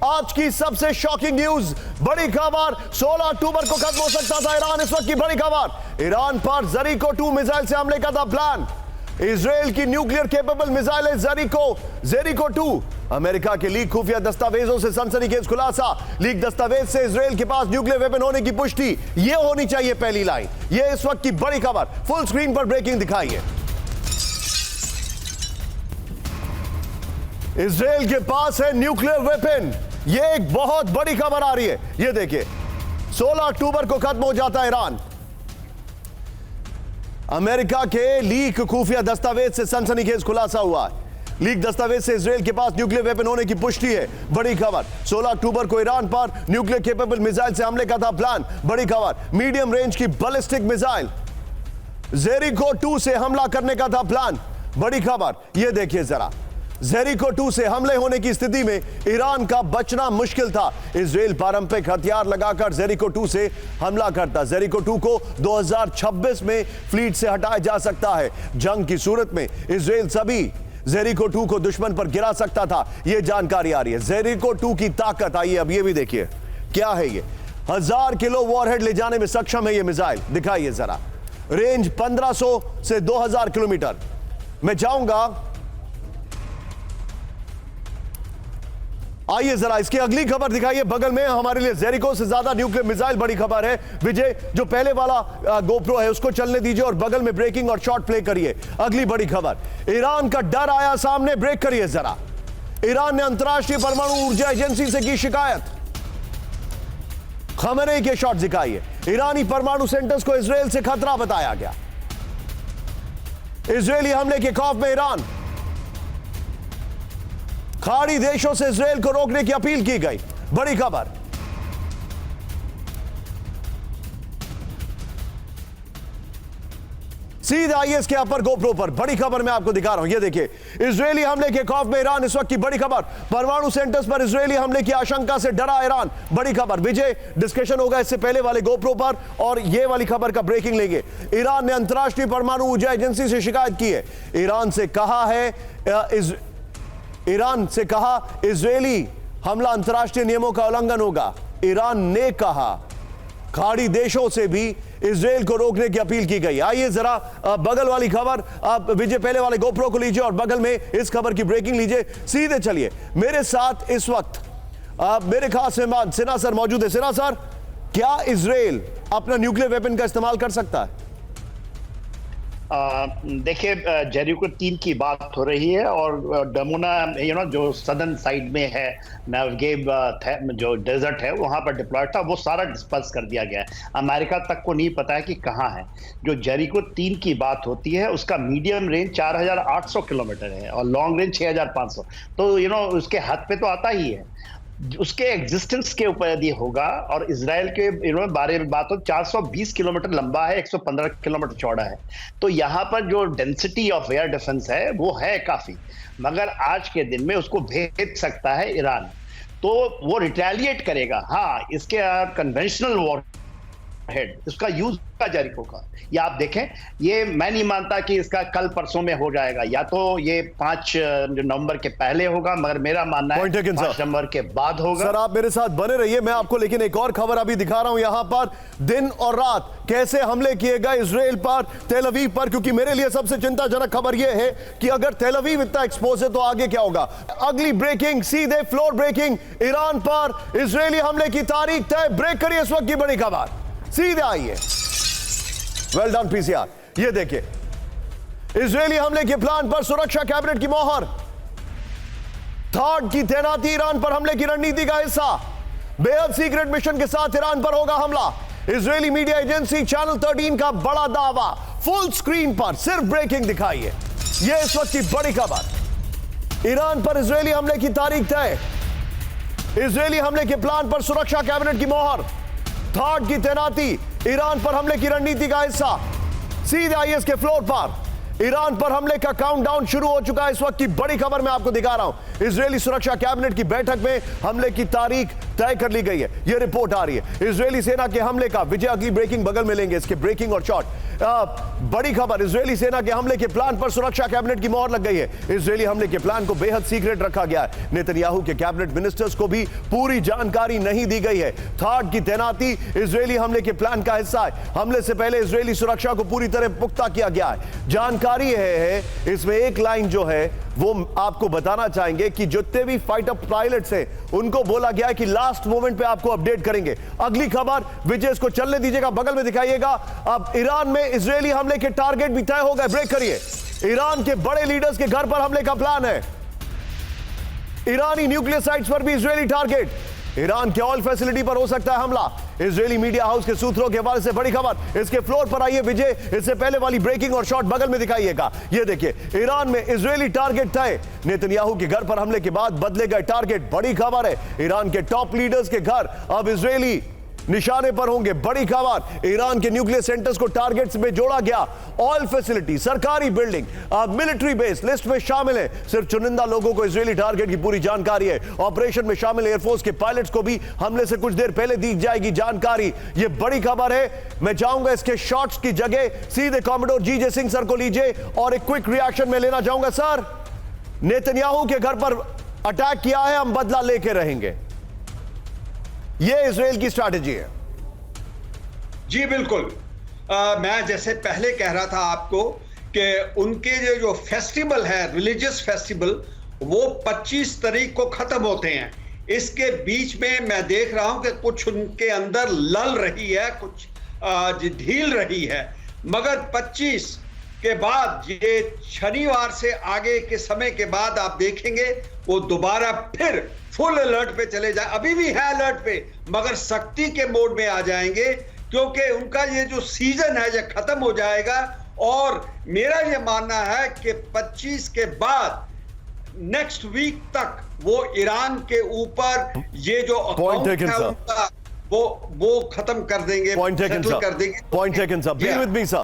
आज की सबसे शॉकिंग न्यूज, बड़ी खबर, 16 अक्टूबर को खत्म हो सकता था ईरान। इस वक्त की बड़ी खबर, ईरान पर जरीको 2 मिसाइल से हमले का था प्लान। इजराइल की न्यूक्लियर केपेबल मिसाइल है जेरिको 2। अमेरिका के लीक खुफिया दस्तावेजों से सनसनीखेज खुलासा। लीक दस्तावेज से इजराइल के पास न्यूक्लियर वेपन होने की पुष्टि। यह होनी चाहिए पहली लाइन। यह इस वक्त की बड़ी खबर, फुल स्क्रीन पर ब्रेकिंग दिखाइए। इजराइल के पास है न्यूक्लियर वेपन। यह एक बहुत बड़ी खबर आ रही है। यह देखिए, 16 अक्टूबर को खत्म हो जाता है ईरान। अमेरिका के लीक खुफिया दस्तावेज से सनसनीखेज खुलासा हुआ है। लीक दस्तावेज से इजराइल के पास न्यूक्लियर वेपन होने की पुष्टि है। बड़ी खबर, 16 अक्टूबर को ईरान पर न्यूक्लियर केपेबल मिसाइल से हमले का था प्लान। बड़ी खबर, मीडियम रेंज की बैलिस्टिक मिसाइल जेरिको 2 से हमला करने का था प्लान। बड़ी खबर, यह देखिए जरा, जेरिको 2 से हमले होने की स्थिति में ईरान का बचना मुश्किल था। इजराइल पारंपरिक हथियार लगाकर जेरिको 2 से हमला करता। जेरिको 2 को 2026 में फ्लीट से हटाया जा सकता है। जंग की सूरत में इजराइल सभी जेरिको 2 को दुश्मन पर गिरा सकता था। यह जानकारी आ रही है। जेरिको 2 की ताकत, आइए अब यह भी देखिए क्या है। ये 1000 किलो वॉरहेड ले जाने में सक्षम है। यह मिसाइल दिखाइए जरा, रेंज 1500 से 2000 किलोमीटर। मैं चाहूंगा, आइए जरा इसकी अगली खबर दिखाइए। बगल में हमारे लिए जेरिको से ज्यादा न्यूक्लियर मिसाइल बड़ी खबर है। विजय, जो पहले वाला गोप्रो है उसको चलने दीजिए और बगल में ब्रेकिंग और शॉट प्ले करिए। अगली बड़ी खबर, ईरान का डर आया सामने। ब्रेक करिए जरा। ईरान ने अंतर्राष्ट्रीय परमाणु ऊर्जा एजेंसी से की शिकायत। खमेनेई के शॉट दिखाइए। ईरानी परमाणु सेंटर्स को इजराइल से खतरा बताया गया। इजरायली हमले के खौफ में ईरान, खाड़ी देशों से इजराइल को रोकने की अपील की गई। बड़ी खबर, सीधे आइए इसके अपर गोप्रो पर। बड़ी खबर मैं आपको दिखा रहा हूं, ये देखिए, इजरायली हमले के खौफ में ईरान। इस वक्त की बड़ी खबर, परमाणु सेंटर्स पर इजरायली हमले की आशंका से डरा ईरान। बड़ी खबर, विजय डिस्कशन होगा इससे पहले वाले गोप्रो पर और ये वाली खबर का ब्रेकिंग लेंगे। ईरान ने अंतर्राष्ट्रीय परमाणु ऊर्जा एजेंसी से शिकायत की है। ईरान से कहा इजरायली हमला अंतर्राष्ट्रीय नियमों का उल्लंघन होगा। ईरान ने कहा खाड़ी देशों से भी इजराइल को रोकने की अपील की गई। आइए जरा बगल वाली खबर, आप विजय पहले वाले गोप्रो को लीजिए और बगल में इस खबर की ब्रेकिंग लीजिए। सीधे चलिए मेरे साथ। इस वक्त मेरे खास मेहमान सिन्हा सर मौजूद है। सिन्हा सर, क्या इजराइल अपना न्यूक्लियर वेपन का इस्तेमाल कर सकता है? देखिए, जेरिको 3 की बात हो रही है और डमोना जो सदर्न साइड में है, नेवगेव जो डेजर्ट है वहां पर डिप्लॉयड था, वो सारा डिस्पर्स कर दिया गया है। अमेरिका तक को नहीं पता है कि कहाँ है। जो जेरिको 3 की बात होती है उसका मीडियम रेंज 4800 किलोमीटर है और लॉन्ग रेंज 6500। तो उसके हद पे तो आता ही है। उसके एग्जिस्टेंस के ऊपर यदि होगा और इजराइल के बारे में बात हो, 420 किलोमीटर लंबा है, 115 किलोमीटर चौड़ा है। तो यहाँ पर जो डेंसिटी ऑफ एयर डिफेंस है वो है काफी, मगर आज के दिन में उसको भेज सकता है ईरान, तो वो रिटेलिएट करेगा। हाँ, इसके कन्वेंशनल वॉर हेड, इसका यूज का जेरिको का, या आप देखें, ये मैं नहीं मानता कि इसका कल परसों में हो जाएगा, या तो ये 5 नवंबर के पहले होगा, मगर मेरा मानना है 5 नवंबर के बाद होगा। सर आप मेरे साथ बने रहिए, मैं आपको लेकिन एक और खबर अभी दिखा रहा हूं। यहां पर दिन और रात कैसे हमले किए गए इजराइल पर, तेल अवीव पर, क्योंकि मेरे लिए सबसे चिंताजनक खबर यह है कि अगर तेल अवीव इतना एक्सपोज है तो आगे क्या होगा। अगली ब्रेकिंग, सीधे फ्लोर ब्रेकिंग, ईरान पर इजरायली हमले की तारीख तय। ब्रेक करिए इस वक्त की बड़ी खबर, सीधे आइए। Well done PCR. ये देखिए, इजरायली हमले के प्लान पर सुरक्षा कैबिनेट की मोहर। थर्ड की तैनाती ईरान पर हमले की रणनीति का हिस्सा। बेहद सीक्रेट मिशन के साथ ईरान पर होगा हमला। इजरायली मीडिया एजेंसी चैनल 13 का बड़ा दावा। फुल स्क्रीन पर सिर्फ ब्रेकिंग दिखाइए। यह इस वक्त की बड़ी खबर, ईरान पर इजरायली हमले की तारीख तय। इजरायली हमले के प्लान पर सुरक्षा कैबिनेट की मोहर। थर्ड की तैनाती, ईरान पर हमले की रणनीति का हिस्सा। सीधे आईएस के फ्लोर पर ईरान पर हमले का काउंटडाउन शुरू हो चुका है। इस वक्त की बड़ी खबर मैं आपको दिखा रहा हूं। इजरायली सुरक्षा कैबिनेट की बैठक में हमले की तारीख तय कर ली गई है। यह रिपोर्ट आ रही है इजरायली सेना के हमले का। विजय अगली ब्रेकिंग बगल में लेंगे, इसके ब्रेकिंग और शॉर्ट। बड़ी खबर, इजरायली सेना के हमले के प्लान पर सुरक्षा कैबिनेट की मोहर लग गई है। इजरायली हमले के प्लान को बेहद सीक्रेट रखा गया है। नेतन्याहू के कैबिनेट मिनिस्टर्स को भी पूरी जानकारी नहीं दी गई है। थाड की तैनाती इजरायली हमले के प्लान का हिस्सा है। हमले से पहले इजरायली सुरक्षा को पूरी तरह पुख्ता किया गया है। जानकारी है इसमें एक लाइन जो है वो आपको बताना चाहेंगे कि जितने भी फाइटर पायलट्स हैं उनको बोला गया है कि लास्ट मोमेंट पे आपको अपडेट करेंगे। अगली खबर, विजय इसको चलने दीजिएगा, बगल में दिखाइएगा। अब ईरान में इजरायली हमले के टारगेट भी तय हो गए। ब्रेक करिए। ईरान के बड़े लीडर्स के घर पर हमले का प्लान है। ईरानी न्यूक्लियर साइट्स पर भी इजरायली टारगेट। ईरान के ऑयल फैसिलिटी पर हो सकता है हमला। इजरायली मीडिया हाउस के सूत्रों के हवाले से बड़ी खबर। इसके फ्लोर पर आइए विजय, इससे पहले वाली ब्रेकिंग और शॉट बगल में दिखाइएगा। ये देखिए, ईरान में इजरायली टारगेट तय। नेतन्याहू के घर पर हमले के बाद बदले गए टारगेट। बड़ी खबर है, ईरान के टॉप लीडर्स के घर अब इजरायली निशाने पर होंगे। बड़ी खबर, ईरान के न्यूक्लियर सेंटर्स को टारगेट्स में जोड़ा गया। ऑयल फैसिलिटी, सरकारी बिल्डिंग, मिलिट्री बेस लिस्ट में शामिल है। सिर्फ चुनिंदा लोगों को इजरायली टारगेट की पूरी जानकारी है। ऑपरेशन में शामिल एयरफोर्स के पायलट्स को भी हमले से कुछ देर पहले दी जाएगी जानकारी। यह बड़ी खबर है। मैं चाहूंगा इसके शॉट्स की जगह सीधे कॉमोडोर जीजे सिंह सर को लीजिए और एक क्विक रिएक्शन में लेना चाहूंगा। सर, नेतन्याहू के घर पर अटैक किया है, हम बदला लेके रहेंगे, यह इजराइल की स्ट्रैटेजी है। जी बिल्कुल। मैं जैसे पहले कह रहा था आपको कि उनके जो फेस्टिवल है, रिलीजियस फेस्टिवल, वो 25 तारीख को खत्म होते हैं। इसके बीच में मैं देख रहा हूं कि कुछ उनके अंदर लल रही है, कुछ ढील रही है, मगर 25 के बाद, ये शनिवार से आगे के समय के बाद आप देखेंगे वो दोबारा फिर फुल अलर्ट पे चले जाए। अभी भी है अलर्ट पे, मगर सख्ती के मोड में आ जाएंगे, क्योंकि उनका ये जो सीजन है ये खत्म हो जाएगा। और मेरा ये मानना है कि 25 के बाद नेक्स्ट वीक तक वो ईरान के ऊपर ये जो अकाउंट है उनका वो खत्म कर देंगे, पॉइंट टेकन, सेटल कर देंगे। Point taken, sir. Be with me sir.